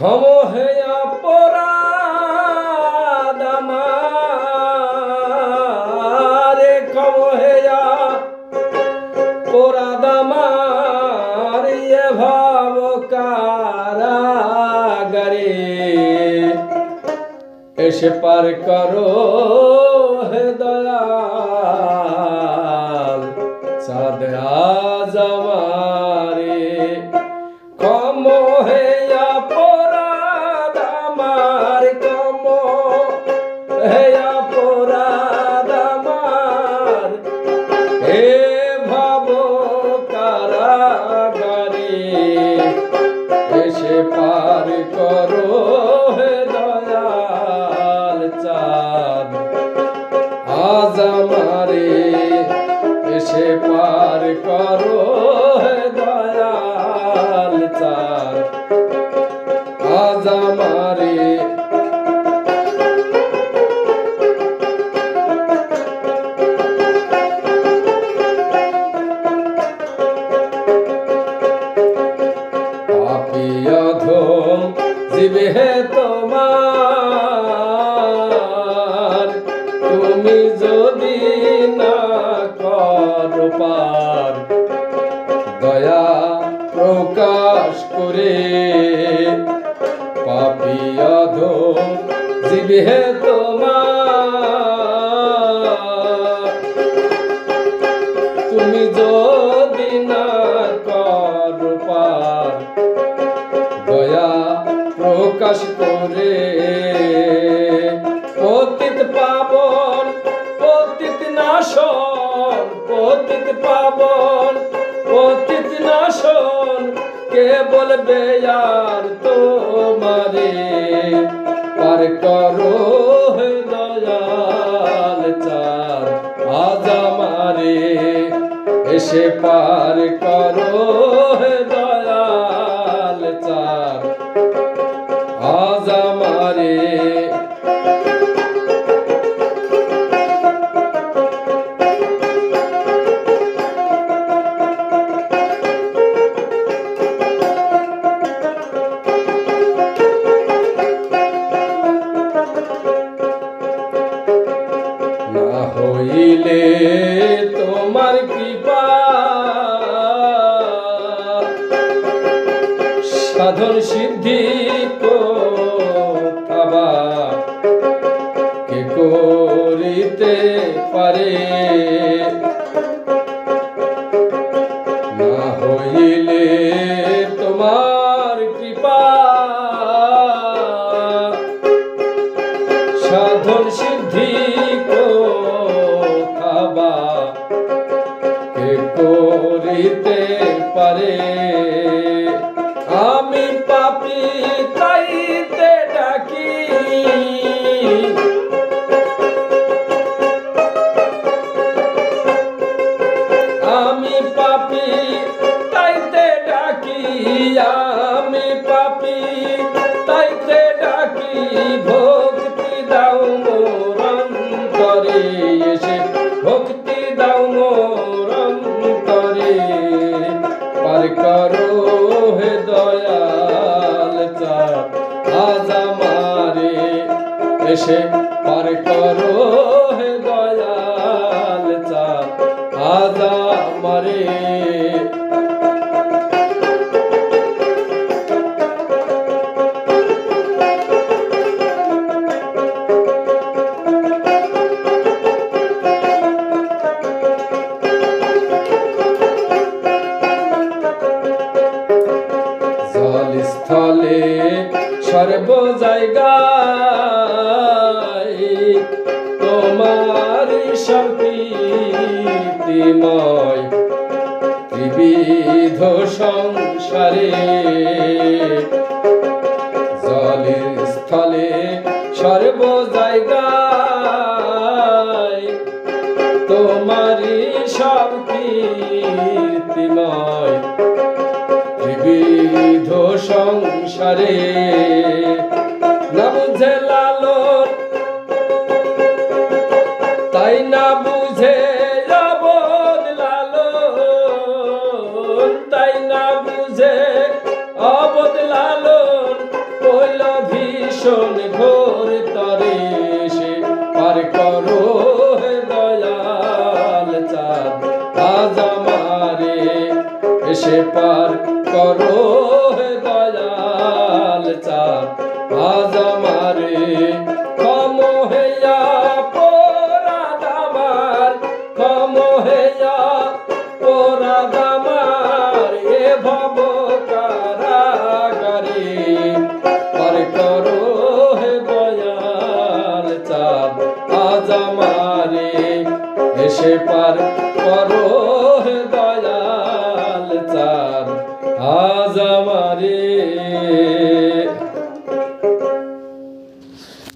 ক্ষম হেয়া অপরাধ আমার, ক্ষম হেয়া অপরাধ আমার, এ ভাব কারাগারে এসে পার করো হে দয়াল চাঁদ আজ আমারে। ক্ষম হেয়া অপরাধ আমার, ক্ষম হেয়া অপরাধ আমার, হে ভাব কারাগারে এসে পার করো হে দয়াল চাঁদ আজ আমারে। এসে পার করো হে দয়াল চাঁদ আজ আমারে। পাপী অধম জীবে তোমার, তুমি যদি না করো পার দয়া প্রকাশ করে। পাপী অধম জীবে তোমার, তুমি যদি না করো পার দয়া প্রকাশ করে। পতিত পাবন পতিত নাশন, পতিত পাবন পতিত নাশন, কে বলবে আর তোমারে। পার করো হে দয়াল চাঁদ আজ আমারে। এসে পার করো হে দয়াল চাঁদ আজ আমারে। না হইলে তোমার কৃপা সাধন সিদ্ধি কোথাবা কে করিতে পারে। না হইলে তোমার কৃপা সাধন সিদ্ধি কোথাবা কে করিতে পারে। আমি পাপী তাইতে ডাকি, আমি পাপী তাইতে ডাকি, আমি পাপী তাইতে ডাকি। ভক্তি দাও মোর অন্তরে এসে, ভক্তি দাও মোর অন্তরে। পার করো হে দয়াল চাঁদ আজ আমারে। এসে পার করো হে দয়াল চাঁদ আজ আমারে। স্থলে সর্ব জায়গায় তোমার সংকীর্তিময়। ত্রিবিধ সংসারে জলের স্থলে সর্ব জায়গায় তোমারই সব কীর্তিময়। ত্রিবিধ সংসারে না বুঝে লালন তাই না বুঝে অবোধ লালন, তাই না বুঝে অবোধ লালন। এসে পার করো হে দয়াল চাঁদ আজ আমারে ক্ষম হইয়া পোরাদ আমার ক্ষম হইয়া পোরাদ আমার এ ভব কারাগারে পার করো হে দয়াল চাঁদ আজ আমারে এসে পার করো হে দয়াল চাঁদ আজ আমারে